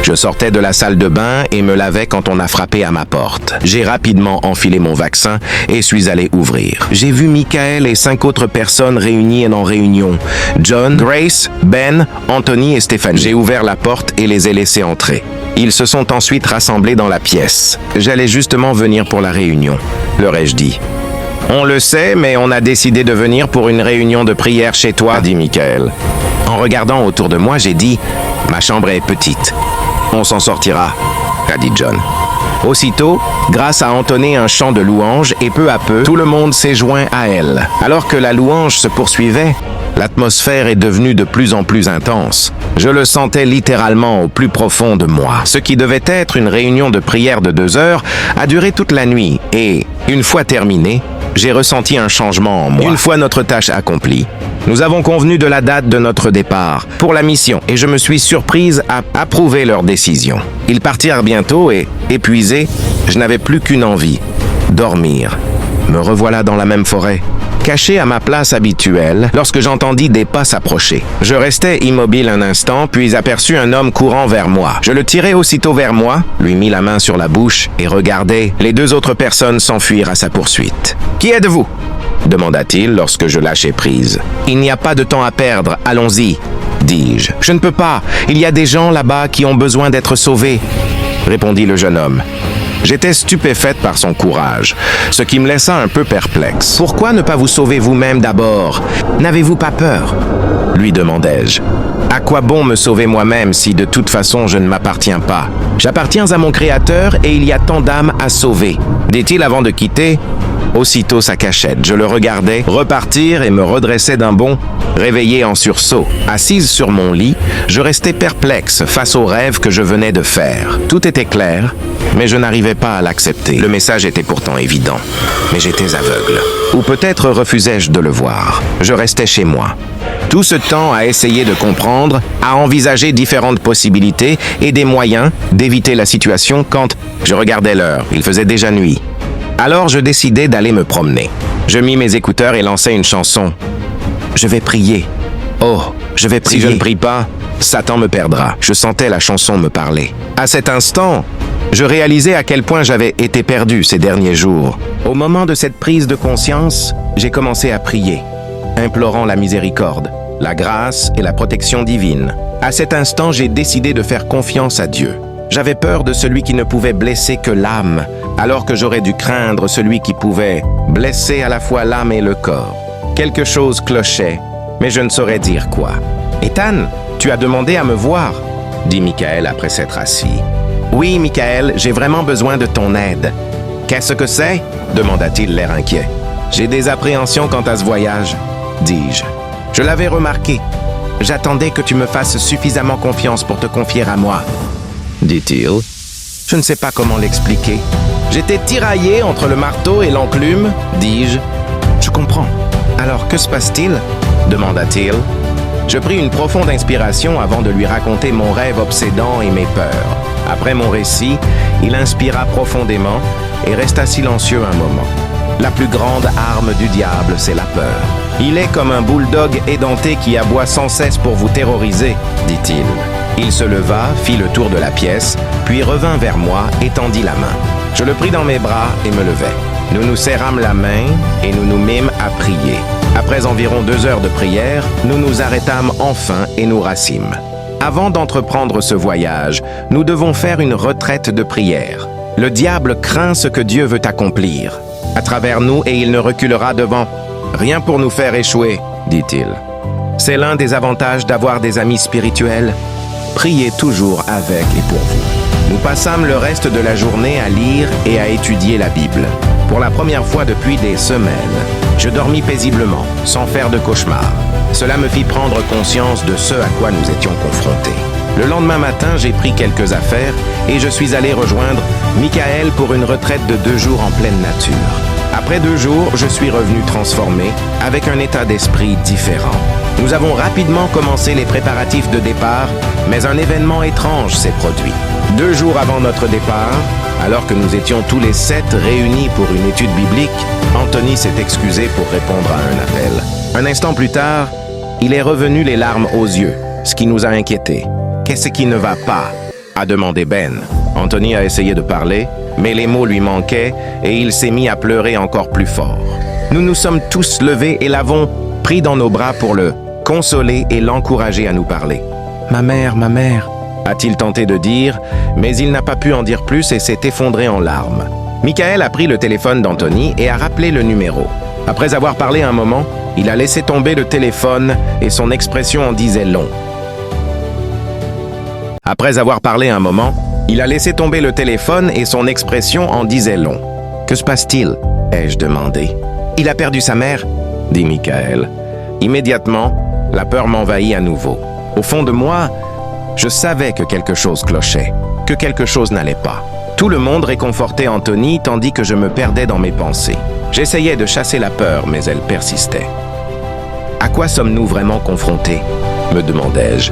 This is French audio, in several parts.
Je sortais de la salle de bain et me lavais quand on a frappé à ma porte. J'ai rapidement enfilé mon vaccin et suis allé ouvrir. J'ai vu Michael et 5 autres personnes réunies en réunion. John, Grace, Ben, Anthony et Stéphanie. J'ai ouvert la porte et les ai laissés entrer. Ils se sont ensuite rassemblés dans la pièce. J'allais justement venir pour la réunion, leur ai-je dit. On le sait, mais on a décidé de venir pour une réunion de prière chez toi, a dit Michael. En regardant autour de moi, j'ai dit « Ma chambre est petite. On s'en sortira », a dit John. Aussitôt, grâce a entonné un chant de louange et peu à peu, tout le monde s'est joint à elle. Alors que la louange se poursuivait, l'atmosphère est devenue de plus en plus intense. Je le sentais littéralement au plus profond de moi. Ce qui devait être une réunion de prière de 2 heures a duré toute la nuit et, une fois terminée, j'ai ressenti un changement en moi. Une fois notre tâche accomplie, nous avons convenu de la date de notre départ pour la mission et je me suis surprise à approuver leur décision. Ils partirent bientôt et, épuisé, je n'avais plus qu'une envie, dormir. Me revoilà dans la même forêt, caché à ma place habituelle lorsque j'entendis des pas s'approcher. Je restais immobile un instant, puis aperçus un homme courant vers moi. Je le tirai aussitôt vers moi, lui mis la main sur la bouche et regardai les 2 autres personnes s'enfuir à sa poursuite. « Qui êtes-vous » demanda-t-il lorsque je lâchai prise. « Il n'y a pas de temps à perdre, allons-y » dis-je. « Je ne peux pas, il y a des gens là-bas qui ont besoin d'être sauvés » répondit le jeune homme. J'étais stupéfaite par son courage, ce qui me laissa un peu perplexe. « Pourquoi ne pas vous sauver vous-même d'abord? N'avez-vous pas peur ?» lui demandai-je. « À quoi bon me sauver moi-même si de toute façon je ne m'appartiens pas? J'appartiens à mon Créateur et il y a tant d'âmes à sauver. » dit-il avant de quitter. Aussitôt sa cachette, je le regardais repartir et me redressais d'un bond, réveillé en sursaut. Assise sur mon lit, je restais perplexe face au rêve que je venais de faire. Tout était clair, mais je n'arrivais pas à l'accepter. Le message était pourtant évident, mais j'étais aveugle. Ou peut-être refusais-je de le voir. Je restais chez moi. Tout ce temps à essayer de comprendre, à envisager différentes possibilités et des moyens d'éviter la situation quand je regardais l'heure. Il faisait déjà nuit. Alors je décidai d'aller me promener. Je mis mes écouteurs et lançai une chanson. Je vais prier. Oh, je vais prier. Si je ne prie pas, Satan me perdra. Je sentais la chanson me parler. À cet instant, je réalisais à quel point j'avais été perdu ces derniers jours. Au moment de cette prise de conscience, j'ai commencé à prier, implorant la miséricorde, la grâce et la protection divine. À cet instant, j'ai décidé de faire confiance à Dieu. J'avais peur de celui qui ne pouvait blesser que l'âme, alors que j'aurais dû craindre celui qui pouvait blesser à la fois l'âme et le corps. Quelque chose clochait, mais je ne saurais dire quoi. « Ethan, tu as demandé à me voir » dit Michael après s'être assis. « Oui, Michael, j'ai vraiment besoin de ton aide. »« Qu'est-ce que c'est » demanda-t-il l'air inquiet. « J'ai des appréhensions quant à ce voyage, » dis-je. « Je l'avais remarqué. J'attendais que tu me fasses suffisamment confiance pour te confier à moi. » dit-il. Je ne sais pas comment l'expliquer. J'étais tiraillé entre le marteau et l'enclume, dis-je. Je comprends. Alors, que se passe-t-il? demanda-t-il. Je pris une profonde inspiration avant de lui raconter mon rêve obsédant et mes peurs. Après mon récit, il inspira profondément et resta silencieux un moment. La plus grande arme du diable, c'est la peur. Il est comme un bulldog édenté qui aboie sans cesse pour vous terroriser, dit-il. Il se leva, fit le tour de la pièce, puis revint vers moi et tendit la main. Je le pris dans mes bras et me levai. Nous nous serrâmes la main et nous nous mîmes à prier. Après environ 2 heures de prière, nous nous arrêtâmes enfin et nous rassîmes. Avant d'entreprendre ce voyage, nous devons faire une retraite de prière. Le diable craint ce que Dieu veut accomplir à travers nous et il ne reculera devant rien pour nous faire échouer, dit-il. C'est l'un des avantages d'avoir des amis spirituels. Priez toujours avec et pour vous. Nous passâmes le reste de la journée à lire et à étudier la Bible. Pour la première fois depuis des semaines, je dormis paisiblement, sans faire de cauchemars. Cela me fit prendre conscience de ce à quoi nous étions confrontés. Le lendemain matin, j'ai pris quelques affaires et je suis allé rejoindre Michael pour une retraite de 2 jours en pleine nature. Après 2 jours, je suis revenu transformé, avec un état d'esprit différent. Nous avons rapidement commencé les préparatifs de départ, mais un événement étrange s'est produit. 2 jours avant notre départ, alors que nous étions tous les 7 réunis pour une étude biblique, Anthony s'est excusé pour répondre à un appel. Un instant plus tard, il est revenu les larmes aux yeux, ce qui nous a inquiétés. « Qu'est-ce qui ne va pas » a demandé Ben. Anthony a essayé de parler, mais les mots lui manquaient et il s'est mis à pleurer encore plus fort. Nous nous sommes tous levés et l'avons pris dans nos bras pour le consoler et l'encourager à nous parler. « Ma mère, a-t-il tenté de dire, mais il n'a pas pu en dire plus et s'est effondré en larmes. Michael a pris le téléphone d'Anthony et a rappelé le numéro. Après avoir parlé un moment, il a laissé tomber le téléphone et son expression en disait long. Que se passe-t-il? Ai-je demandé. Il a perdu sa mère, dit Michael. Immédiatement, la peur m'envahit à nouveau. Au fond de moi, je savais que quelque chose clochait, que quelque chose n'allait pas. Tout le monde réconfortait Anthony tandis que je me perdais dans mes pensées. J'essayais de chasser la peur, mais elle persistait. À quoi sommes-nous vraiment confrontés? Me demandai-je.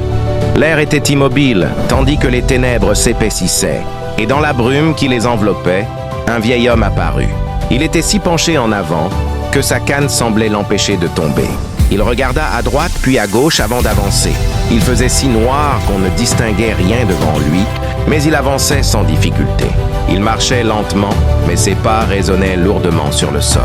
L'air était immobile, tandis que les ténèbres s'épaississaient, et dans la brume qui les enveloppait, un vieil homme apparut. Il était si penché en avant que sa canne semblait l'empêcher de tomber. Il regarda à droite puis à gauche avant d'avancer. Il faisait si noir qu'on ne distinguait rien devant lui, mais il avançait sans difficulté. Il marchait lentement, mais ses pas résonnaient lourdement sur le sol.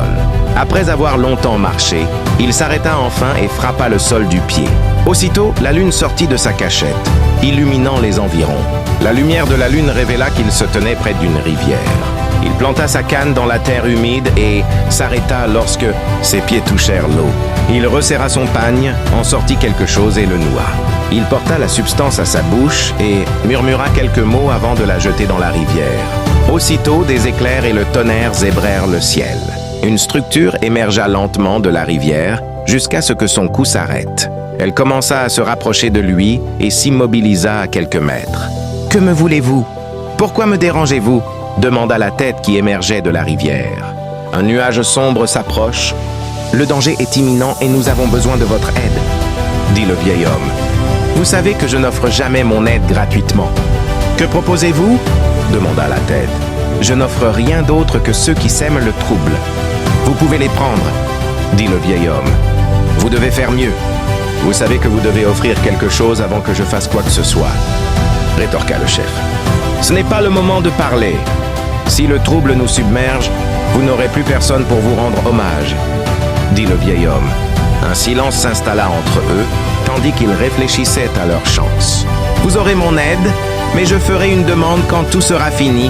Après avoir longtemps marché, il s'arrêta enfin et frappa le sol du pied. Aussitôt, la lune sortit de sa cachette, illuminant les environs. La lumière de la lune révéla qu'il se tenait près d'une rivière. Il planta sa canne dans la terre humide et s'arrêta lorsque ses pieds touchèrent l'eau. Il resserra son pagne, en sortit quelque chose et le noua. Il porta la substance à sa bouche et murmura quelques mots avant de la jeter dans la rivière. Aussitôt, des éclairs et le tonnerre zébrèrent le ciel. Une structure émergea lentement de la rivière jusqu'à ce que son cou s'arrête. Elle commença à se rapprocher de lui et s'immobilisa à quelques mètres. « Que me voulez-vous? Pourquoi me dérangez-vous » demanda la tête qui émergeait de la rivière. Un nuage sombre s'approche. « Le danger est imminent et nous avons besoin de votre aide, » dit le vieil homme. « Vous savez que je n'offre jamais mon aide gratuitement. »« Que proposez-vous » demanda la tête. « Je n'offre rien d'autre que ceux qui sèment le trouble. »« Vous pouvez les prendre, » dit le vieil homme. « Vous devez faire mieux. Vous savez que vous devez offrir quelque chose avant que je fasse quoi que ce soit, » rétorqua le chef. « Ce n'est pas le moment de parler. Si le trouble nous submerge, vous n'aurez plus personne pour vous rendre hommage, » dit le vieil homme. Un silence s'installa entre eux, tandis qu'ils réfléchissaient à leur chance. « Vous aurez mon aide, mais je ferai une demande quand tout sera fini, »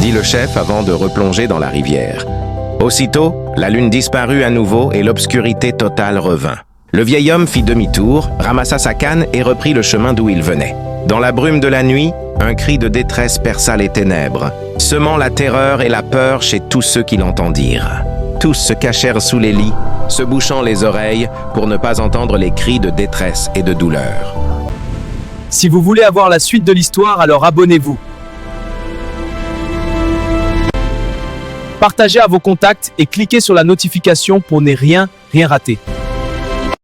dit le chef avant de replonger dans la rivière. Aussitôt, la lune disparut à nouveau et l'obscurité totale revint. Le vieil homme fit demi-tour, ramassa sa canne et reprit le chemin d'où il venait. Dans la brume de la nuit, un cri de détresse perça les ténèbres, semant la terreur et la peur chez tous ceux qui l'entendirent. Tous se cachèrent sous les lits, se bouchant les oreilles pour ne pas entendre les cris de détresse et de douleur. Si vous voulez avoir la suite de l'histoire, alors abonnez-vous. Partagez à vos contacts et cliquez sur la notification pour ne rien rater.